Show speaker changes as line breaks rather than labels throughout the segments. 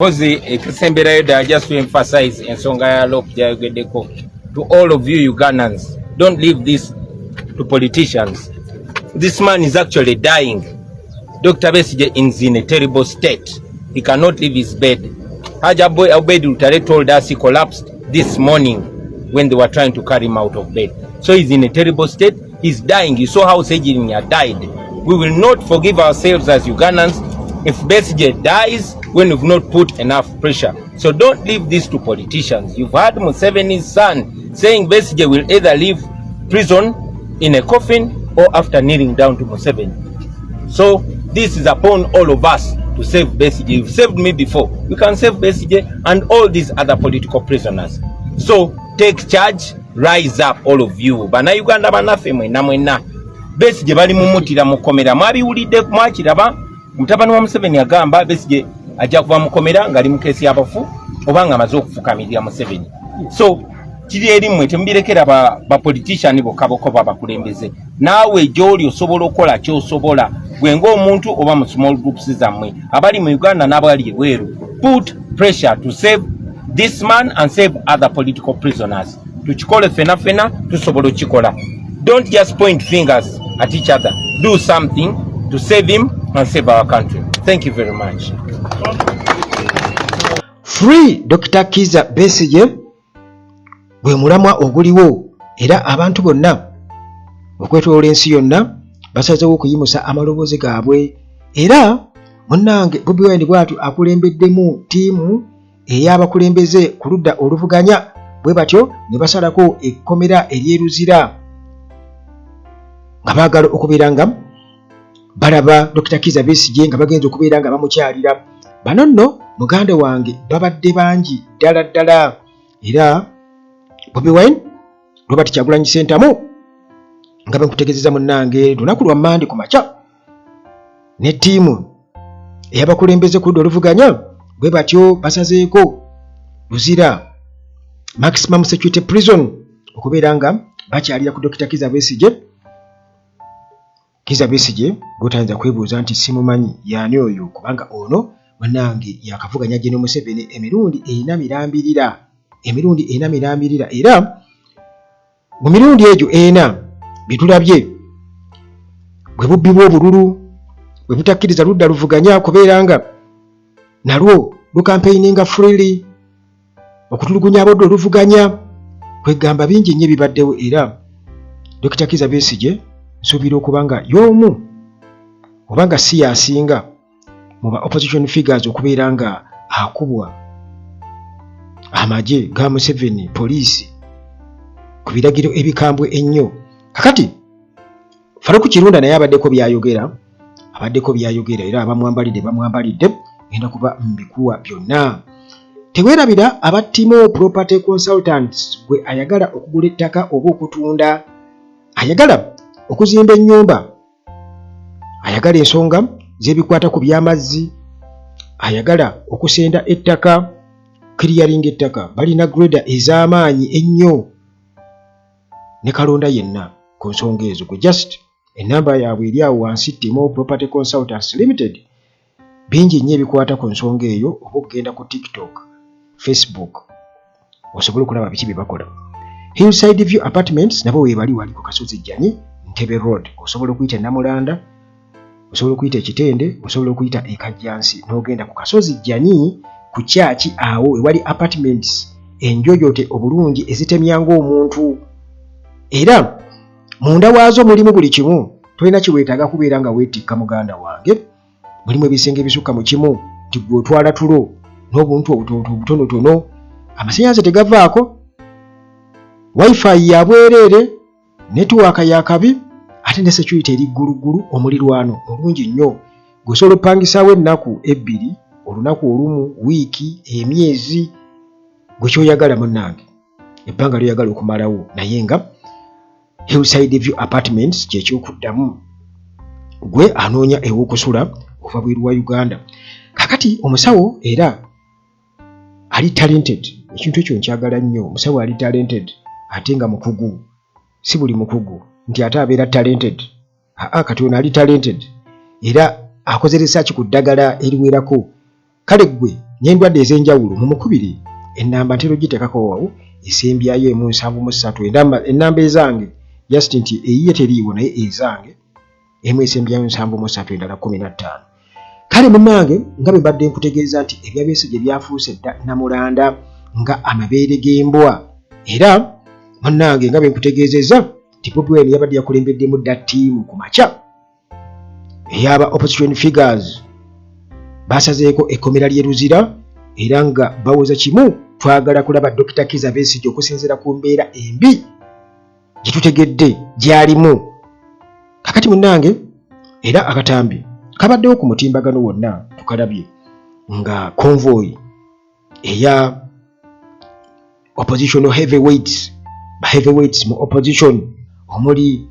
Just to emphasize ensonga ya Lop Jayogeddeko to all of you Ugandans, don't leave this to politicians. This man is actually dying. Dr. Besigye is in a terrible state. He cannot leave his bed. Haja Boy Obed Lutale told us he collapsed this morning when they were trying to carry him out of bed. So he's in a terrible state. He's dying. You saw how Sejirinya died. We will not forgive ourselves as Ugandans if Besigye dies when we've not put enough pressure. So don't leave this to politicians. You've heard Museveni's son saying Besigye will either leave prison in a coffin or after kneeling down to Museveni. So this is upon all of us to save Besigye. You've saved me before. We can save Besigye and all these other political prisoners. So take charge, rise up all of you. Bana Uganda banafe mwena mwena. Besigye bali mumutira mukomera. Mwabiwulidde mwakiraba mutabani wa Museveni agamba Besigye ajja kuva mukomera ngali mu kesi y'abafu obanga amaze okufukamirira Museveni. So kiri erimu tembirekera ba politician bokaboko babakulembeze. Naawe gy'oli osobola okola ky'osobola gwenga omuntu oba mu small groups zammwe abali mu Uganda n'abali ebweru. Put pressure to save this man and save other political prisoners. Tukikole fena tusobola okikola. Don't just point fingers at each other. Do something to save him and save our country. Thank you very much.
Free Dr. Kizza Besigye gwe mulamwa oguliwo era abantu bonna okwetoloola ensi yonna basazeewo okuyimusa amaloboozi gaabwe era munnange Bobi Wine bw'atu akulembeddemu ttiimu ey'abakulembeze ku ludda oluvuganya bwe batyo ne basalako ekkomera eryeruzira nga baagala okubeera nga balaba Dr. Kizza Besigye nga bagenza okubeera nga bamukyalira. Bano nno muganda wange babadde bangi ddala era Bobi Wine Robert Kyagulanyi Ssentamu nga bakutegeezeza munnange lunaku lwa Mande ku makya ne ttiimu eyabakulembeze ku ludda oluvuganya bwe batyo basazeeko luzira maximum security prison okubeera nga bakyalira ku Dr. Kizza Besigye. Kizza Besigye gutayinza kwebuuza nti simumanyi yaani oyo kubanga ono munnange yakavuganya General Museveni emirundi erina mirambirira era mu mirundi egyo ena bitulabye bwe bubbi bw'obululu bwe butakkiriza ludda luvuganya kubeera nga nalwo lukampeininga freely okutulugunya abodde oluvuganya kwegamba bingi nnyo ebibaddewo era Dr. Kizza Besigye nsuubira okuba nga y'omu oba nga si yasinga mu ba opposition figures okubeera nga akubwa amagye ga Museveni poliisi ku biragiro ebikambwe ennyo. Kakati Faruku Kirunda naye abaddeko byayogera era bamwambalidde genda kuba mbikuwa byonna. Teweerabira abattimo property consultants gwe ayagala okugula ettaka oba okutunda, ayagala okuzimba ennyumba, ayagala ensonga z'ebikwata ku by'amazzi, ayagala okusenda ettaka, clearing ettaka, balina grader ez'amaanyi ennyo ne kalonda yenna ku nsonga ezo. Gwe just enamba yaabwe eri awo wansi Timo Property Consultants Limited. Bingi nnyo ebikwata ku nsonga eyo oba okugenda ku TikTok, Facebook osobola okulaba biki bye bakola. Hillside View Apartments nabo weebali wali ku Kasozi Jjanyi Ntebe Road. Osobola okuyita Namulanda, osobola okuyita Ekitende, osobola okuyita Ekajjansi n'ogenda ku Kasozi Jjanyi ku kyaki awo ewali apartments enjojote obulungi ezitemyanga omuntu era munda waazo mulimu buli kimu. Tolina kiweetaaga kubeera nga weetikka muganda wange. Mulimu ebisenge ebisukka mu kimu nti gwe otwala tulo n'obuntu obutonotono, amasannyalaze tegavaako, wifi ya bwereere, netiwaaka ya kabi ate ne security eri ggulugulu, omulirwano omulungi nnyo. Gweosobola okupangisaawo ennaku ebbiri, olunaku olumu, wiiki, emyezi, gwe kyoyagala munnange, ebbanga lyoyagala okumalawo. Naye nga Hillside View Apartments kyekyokuddamu gwe anoonya ew'okusula okuva bweru wa Uganda. Kakati omusawo era ali talented, ekintu ekyo nkyagala nnyo. Omusawo ali talented ate nga mukugu. Si buli mukugu nti ate abeera talented. Kati ono ali talented era akoze research ku ddagala eriwerako. Kale gwe n'endwadde ez'enjawulo mumukubiri ennamba ntero gitekako wawo esembyayo 173 ennamba ezange just nti eyiye teriiwo naye ezange emu esembyayo 173 endala 15 kale munnange nga bwe mbadde nkutegeeza nti ebya Besigye byafuuse dda namulanda nga amabeere g'embwa era munnange nga bwe nkutegeezezza nti Bobi Wine yabadde yakulembeddemu dda ttiimu ku makya eyaba opposition figures basazeeko ekkomera ly'e Luzira era nga bawoza kimu twagala kulaba Dr. Kizza Besigye okusinziira ku mbeera embi gye tutegedde gy'alimu kakati munnange era akatambi kabaddewo ku mutimbagano wonna tukalabye nga convoy eya oppositional heavyweights mu opposition omuli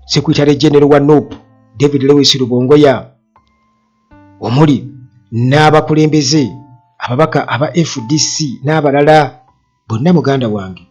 Secretary General wa NUP David Lewis Rubongoya omuli n'abakulembeze ababaka aba FDC n'abalala bonna muganda wange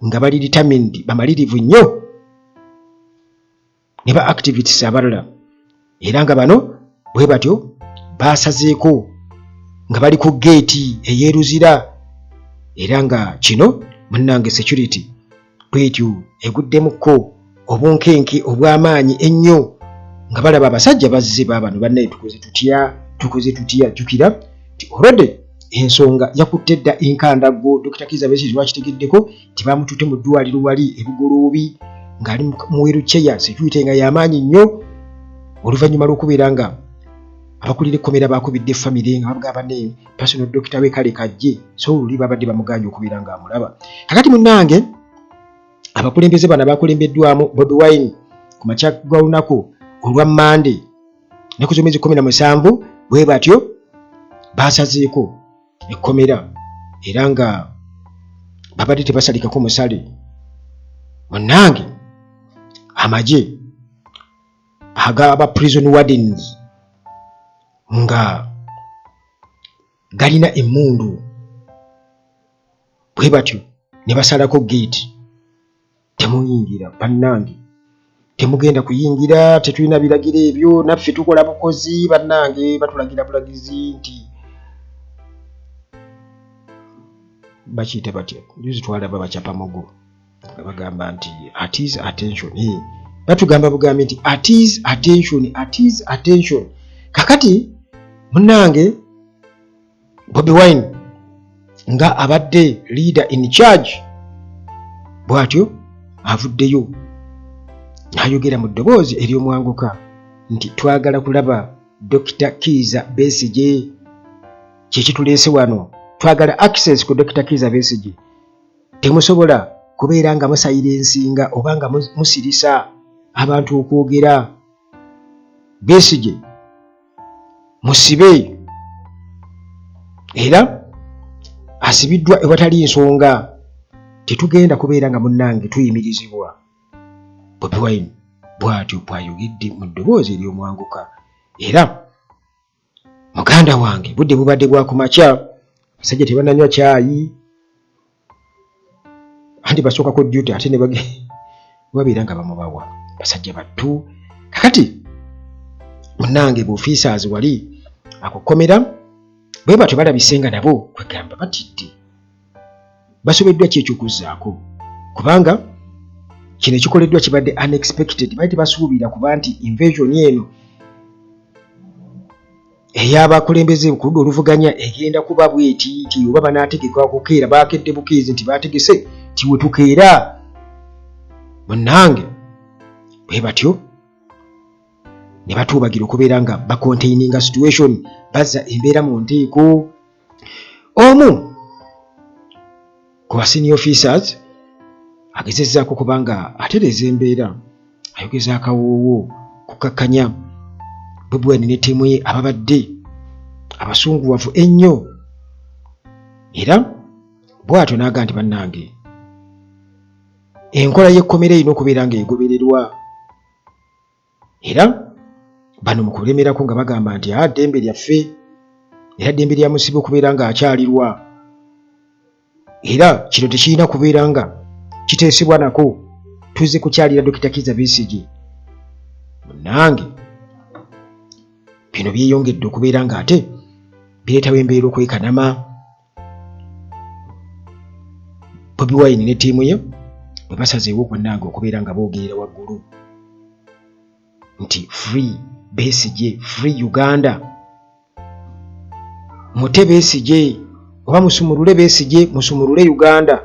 nga bali determined bamalirivu nnyo ne ba activities abalala era nga bano bwe batyo basazeeko nga bali ku gate eyeruzira era nga kino munnange security bwetyo eguddemuko obunkenke obw'amaanyi ennyo nga balaba abasajja bazze baabano bannaye tukoze tutya jjukira ti olwadde ensonga yakutte dda enkandaggo Dr. Kizza Besigye lwakitegeddeko tibamututte mu ddwaliro wali ebugoloobi ng'ali mu wheelchair security nga y'amaanyi nnyo oluvannyuma lw'okubeera nga abakulira ekkomera baakubidde famire nga babugamba ne personal doctor we kale kajje so oluli babadde bamuganya okubeera ng'amulaba kakati munnange abakulembeze bano abakulembeddwamu Bobi Wine ku makya gwa lunaku olwa Mande ne ku z'omwezi 17 bwe batyo basazeeko ekkomera era nga babadde tebasalikako musale munnange amagye agaba prison wardens nga galina emmundu bwe batyo ne basalako gate temuyingira bannange temugenda kuyingira tetulina biragiro ebyo naffe tukola bukozi bannange batulagira bulagizi nti bakiyita batya juzi twalaba bacapa mugo bagamba nti at his attention batugamba bugambi nti at his attention kakati munnange Bobi Wine nga abadde leader in charge bwatyo avuddeyo n'ayogera mu ddoboozi ery'omwanguka nti twagala kulaba Dr. Kizza Besigye kyekituleese wano twagala access ku Dr. Kizza Besigye temusobola kubeera nga musayira ensinga oba nga musirisa abantu okwogera Besigye musibe era asibiddwa ewatali nsonga tetugenda kubeera nga munnange tuyimirizibwa Bobi Wine bw'atyo bw'ayogedde mu ddoboozi ery'omwanguka era muganda wange budde bubadde bwa kumakya abasajja tebananywa caayi andi basookako jjute ate ne babeera nga bamubawa basajja battu kakati munnange buofiisers wali akukomera bwe batyo balabisenga nabo kwegamba batidde basobeddwa ki ekyokuzzaako kubanga kino ekikoleddwa kibadde unexpected bali tebasuubira kuba nti invasion eno ey'abakulembeze ku ludda oluvuganya egenda kuba bweti nti oba banaategeka okukeera baakedde bukeezi nti baategese ti we tukeera munnange bwe batyo ne batuubagira okubeera nga bacontaininga situation bazza embeera mu nteeko omu ku basenior officers agezezzaako kubanga atereeza embeera ayogeza akawoowo kukakkanya Bobi Wine ne ttiimu ye ababadde abasunguwavu ennyo era bw'atyo n'aga nti bannange enkola y'ekkomera erina okubeera nga egobererwa era bano mu kulemerako nga bagamba nti ddembe lyaffe era ddembe lya musibe okubeera nga akyalirwa era kino tekirina kubeera nga kiteesebwa nako tuzze kukyalira Dr. Kizza Besigye munnange bino byeyongedde okubeera nga ate bireetawo embeera okwekanama. Bobi Wine ne ttiimu ye bwe basazeewo kwannanga okubeera nga boogerera waggulu nti free Besigye, free Uganda, mute Besigye oba musumulule Besigye, musumulule Uganda.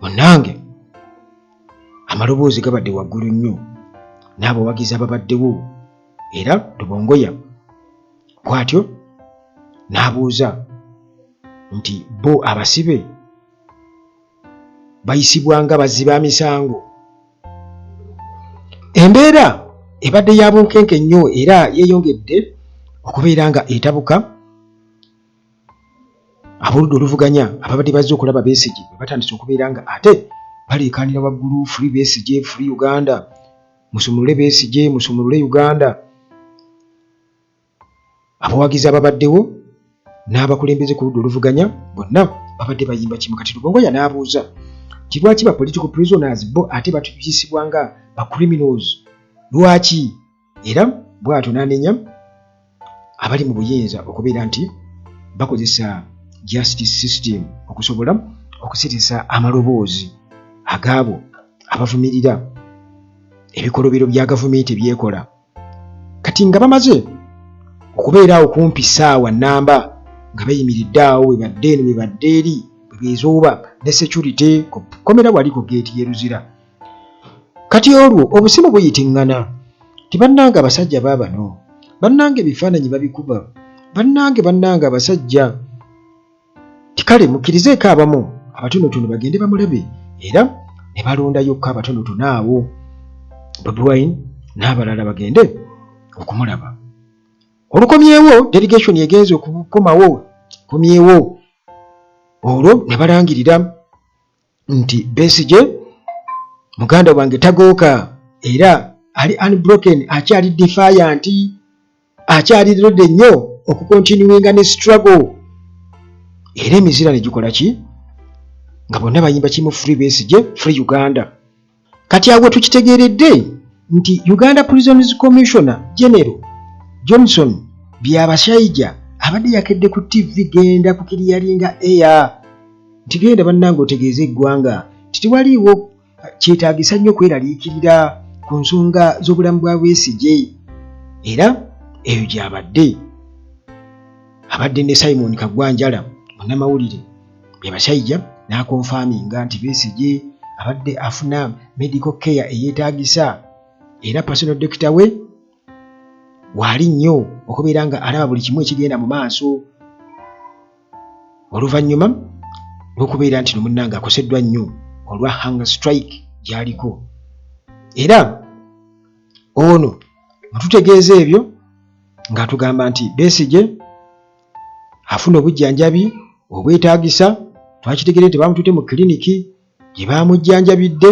Munnange amaloboozi gabadde waggulu nnyo n'abawagizi ababaddewo, era Rubongoya bw'atyo n'abuuza nti bo abasibe bayisibwa nga bazzi ba misango. Embeera ebadde ya bunkenke nnyo era yeeyongedde okubeera nga etabuka. Ab'oludda oluvuganya ababadde bazze okulaba Besigye batandise okubeera nga ate baleekaanira waggulu free Besigye, free Uganda, musumulule Besigye, musumulule Uganda. Abawagizi ababaddewo n'abakulembeze ku ludda oluvuganya bonna babadde bayimba kimu. Kati Rubongoya n'abuuza nti lwaki ba political prisoners bo ate batuyisibwa nga ba criminals, lwaki? Era bw'atyo n'anenya abali mu buyinza okubeera nti bakozesa justice system okusobola okusitisa amaloboozi agaabo abavumirira ebikolobero bya gavumenti ebyekola. Kati nga bamaze okubeeraawo kumpi ssaawa nnamba nga bayimiridde awo webadde eno webadde eri bwebezooba ne security komera wali ku geeti y'eruzira. Kati olwo obusimu buyitiŋŋana ti bannange abasajja baabano, bannange ebifaananyi babikuba, bannange abasajja tikale mukkirizeeko abamu abatonotono bagende bamulabe, era ne balondayokko abatonotono abo Bobi Wine n'abalala bagende okumulaba. Olukomyewo delegation egenze okukomawo komyewo olwo ne balangirira nti Besigye muganda wange tagooka era ali unbroken, akyali defiant, akyali ready nnyo okukontinuinga ne struggle. Era emizira ne gikola ki? Nga bonna bayimba kimu free Besigye, free Uganda. Kati awo tukitegeeredde nti Uganda Prisons Commissioner General Johnson Byabashaija abadde yakedde ku TV genda ku kiriyalinga air nti genda bannange otegeeze eggwanga titiwaliiwo kyetaagisa nnyo kweraliikirira ku nsonga z'obulamu bwa Besigye. Era eyo gyabadde abadde ne Simon Kagwanjala munnamawulire Byabashaija n'akonfaminga nti Besigye abadde afuna medical care eyeetaagisa era personal doctor we wali nnyo okubeera nga alaba buli kimu ekigenda mu maaso. Oluvannyuma lw'okubeera nti nomunnanga akoseddwa nnyo olwa hunger strike gy'aliko, era ono mututegeeza ebyo ng'atugamba nti Besigye afuna obujjanjabi obwetaagisa. Twakitegeere nti bamutute mu kiliniki gye baamujjanjabidde,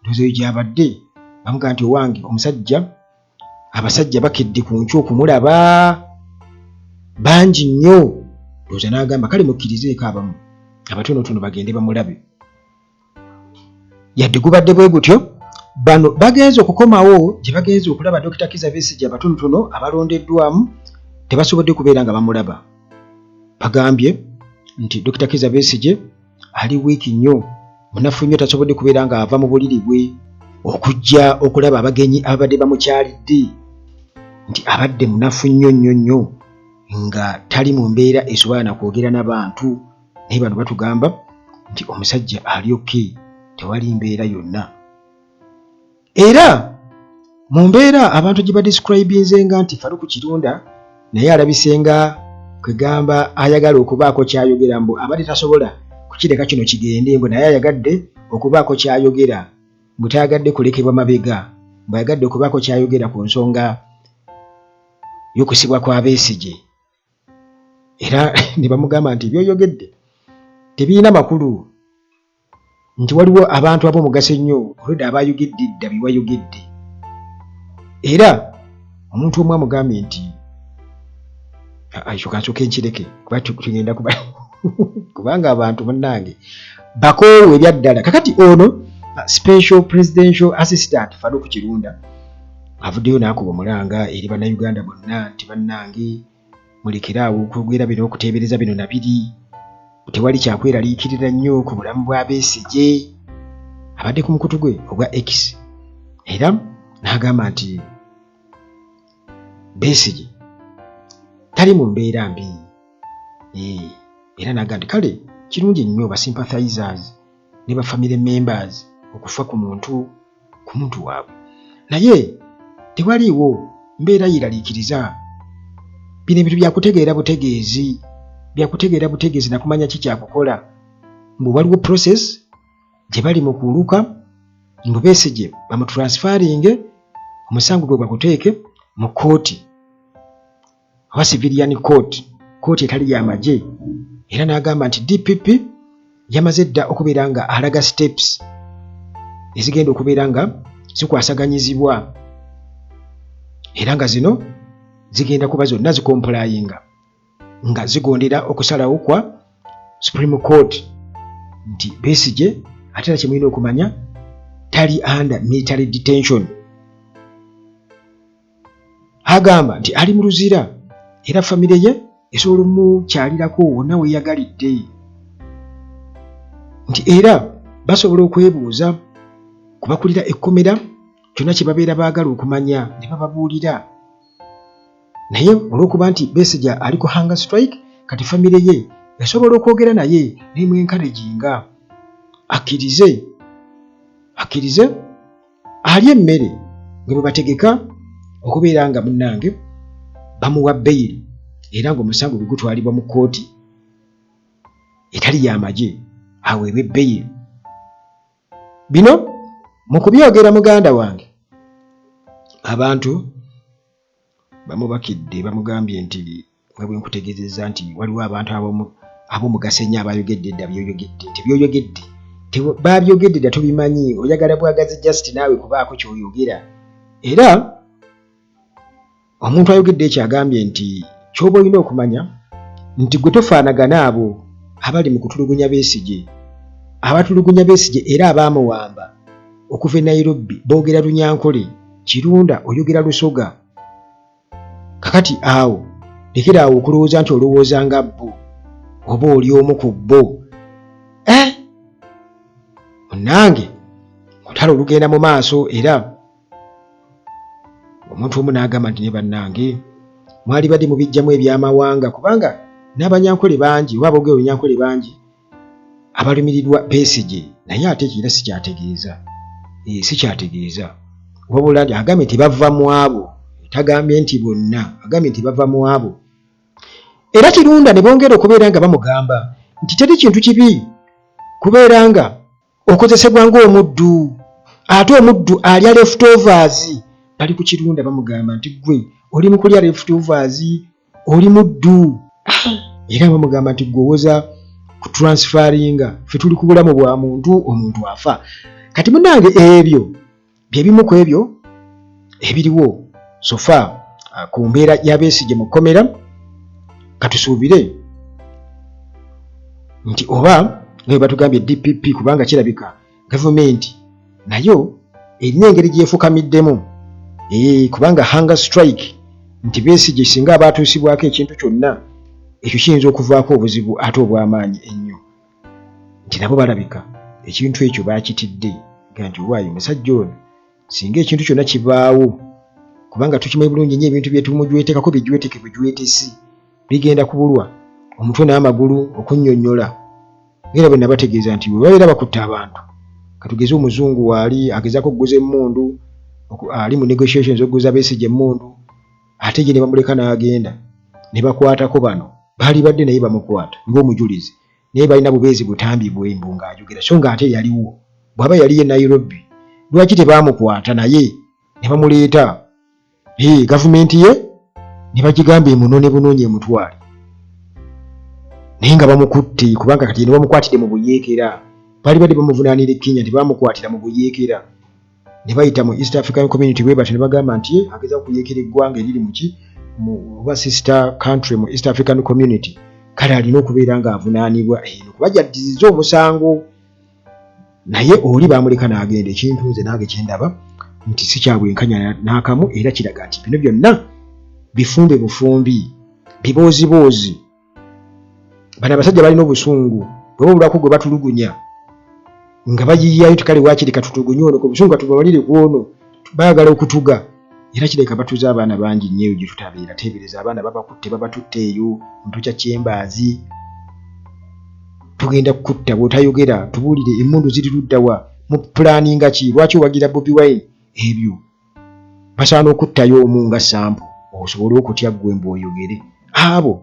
ndowooza eyo gyabadde bamugamba nti owange omusajja abasajja bakedde ku nkyo okumulaba bangi nnyo. Ndowooza n'agamba kale mukkirizeeko abamu abatonotono bagende bamulabe. Yadde gubadde bwe gutyo, bano bagenze okukomawo gye bagenze okulaba Dr. Kizza Besigye abatonotono abalondeddwamu tebasobodde kubeera nga bamulaba. Bagambye nti Dr. Kizza Besigye ali wiiki nnyo, munafu nnyo, tasobodde kubeera nga ava mu buliri bwe okujja okulaba abagenyi abadde bamukyalidde, nti abadde munafu nnyo nga tali mu mbeera esobola na kwogera n'abantu. Naye bano batugamba nti omusajja ali okay, tewali mbeera yonna. Era mu mbeera abantu gye badescribinze nti Faruku Kirunda naye alabisenga kwegamba ayagala okubaako kyayogera mbu abadde tasobola kukireka kino kigende, mbu naye ayagadde okubaako kyayogera, mbu tayagadde kulekebwa mabega, mbu ayagadde okubaako kyayogera ku nsonga y'okusibwa kwa Besigye. Era ne bamugamba nti byoyogedde tebirina makulu, nti waliwo abantu ab'omugaso ennyo olwedda abayogedde dda bye wayogedde. Era omuntu omu amugambye nti ekyo kansooke nkireke kuba tugenda kuba kubanga abantu bannange bakoowa ebyaddala. Kakati ono special presidential assistant Faruku Kirunda avuddeyo n'akuba omulanga eri bannayuganda bonna nti bannange mulekerawo okwogera bino okuteebereza bino nabiri tewali kyakweraliikirira nnyo ku bulamu bwa Besigye abadde ku mukutu gwe ogwa X era n'agamba nti Besigye tali mu mbeera mbi era n'agamba nti kale kirungi nnyo ba sympathizers ne ba family members okufa ku muntu waabwe naye tewaliiwo mbeera yeraliikiriza bino ebintu byakutegeera butegeezi nakumanya ki kyakukola mbu waliwo process gye bali mu kuuluka mbu Besigye bamutransferring omusango gwe bakuteeke mu kooti oba civilian court etali y'amagye era n'agamba nti DPP yamaze dda okubeera nga alaga steps ezigenda okubeera nga zikwasaganyizibwa era nga zino zigenda kuba zonna zikomplayinga nga zigondera okusalawo kwa Supreme Court nti Besigye ate era kyemulina okumanya tali under military detention. Agamba nti ali mu luzira era famire ye esobola omukyalirako wonna weeyagalidde nti era basobola okwebuuza kubakulira ekkomera kyonna kye babeera baagala okumanya ne bababuulira naye olw'okuba nti Besigye ali ku hunger strike kati famire ye esobola okwogera naye nemwenkaleginga akkirize alye emmere nga bwe bategeka okubeera nga munnange bamuwa beyiri era ng'omusango gwe gutwalibwa mu kkooti etali y'amagye aweebwe beyiri. Bino mu kubyogera muganda wange abantu bamubakidde bamugambye nti nga bwe nkutegeezezza nti waliwo abantu ab'omugaso ennyo abayogedde dda byoyogedde tebyoyogedde babyogedde dda tobimanyi oyagala bwagazi just naawe kubaako ky'oyogera era omuntu ayogedde ekyo agambye nti ky'oba olina okumanya nti gwe tofaanagana abo abali mu kutulugunya Besigye abatulugunya Besigye era abaamuwamba okuva e Nairobi boogera Lunyankole Kirunda oyogera Lusoga kakati awo lekera awo okulowooza nti olowooza nga bo oba oli omu ku bo munnange olutalo olugenda mu maaso era omuntu omu n'agamba nti ne bannange mwali badde mubijjamu ebyamawanga kubanga n'abanyankole bangi oba aboogera Olunyankole bangi abalumirirwa Besigye naye ate ekira sikyategeeza wabula nti agambye nti bava mu abo tagambye nti bonna agambye nti bava mu abo era Kirunda ne bongera okubeera nga bamugamba nti teri kintu kibi kubeera nga okozesebwa ng'omuddu ate omuddu alya leftovers bali ku Kirunda bamugamba nti gwe oli mu kulya leftovers oli muddu era bamugamba nti gwowoza ku transferinga ffe tuli ku bulamu bwa muntu omuntu afa kati munnange ebyo bye bimu ku ebyo ebiriwo sofa ku mbeera ya Besigye mu kkomera katusuubire nti oba nga batugambye DPP kubanga kirabika gavumenti nayo erina engeri gyefuukamiddemu kubanga hunger strike nti Besigye singa abaatuusibwako ekintu kyonna ekyo kiyinza okuvaako obuzibu ate obw'amaanyi ennyo nti nabo balabika ekintu ekyo baakitidde nti waayo musajja ono singa ekintu kyonna kibaawo kubanga tukimanyi bulungi nnyo ebintu bye tumujwetekako bijweteke bujwetesi bigenda kubulwa omutwe n'amagulu okunnyonnyola ngera bwe nabategeeza nti bwe babeera bakutte abantu katugeze omuzungu waali agezaako okuguza emmundu ali mu negotiations okuguza Besigye emmundu ate gye ne bamuleka n'agenda ne bakwatako bano baali badde naye bamukwata ng'omujulizi naye balina bubeezi butambi bwembu ng'ajogera so nga ate yaliwo bw'aba yali e Nairobi lwaki tebaamukwata naye ne bamuleeta gavumenti ye ne bagigamba emunone bunoonyi emutwale naye nga bamukutte kubanga kati ne bamukwatidde mu buyeekera baali badde bamuvunaanira Kenya tebamukwatira mu buyeekera ne bayita mu East African Community bwe batyo ne bagamba nti ageza okuyeekera eggwanga eriri mu sister country mu East African Community kale alina okubeera ng'avunaanibwa eno kubajaddiziza omusango naye oli baamuleka n'agenda ekintu nze nange kyendaba nti si kyabwenkanya n'akamu era kiraga nti bino byonna bifumbe bufumbi biboozi bano abasajja balina obusungu bwe bulwako gwe batulugunya nga bayiyayo tikale wakiri katutugunye ono ku busungu katubamalire ku ono baagala okutuga era kireka batuze abaana bangi nnyo gye tutabeera teebereza abaana babakutte babatutte eyo ntukya kyembaazi tugenda kukutta bw'otayogera tubuulire emmundu ziri luddawa mu pulaninga ki lwaki owagira Bobi Wine ebyo basaana okuttayo omu nga sampo osobole okutya ggwe mbw'oyogere abo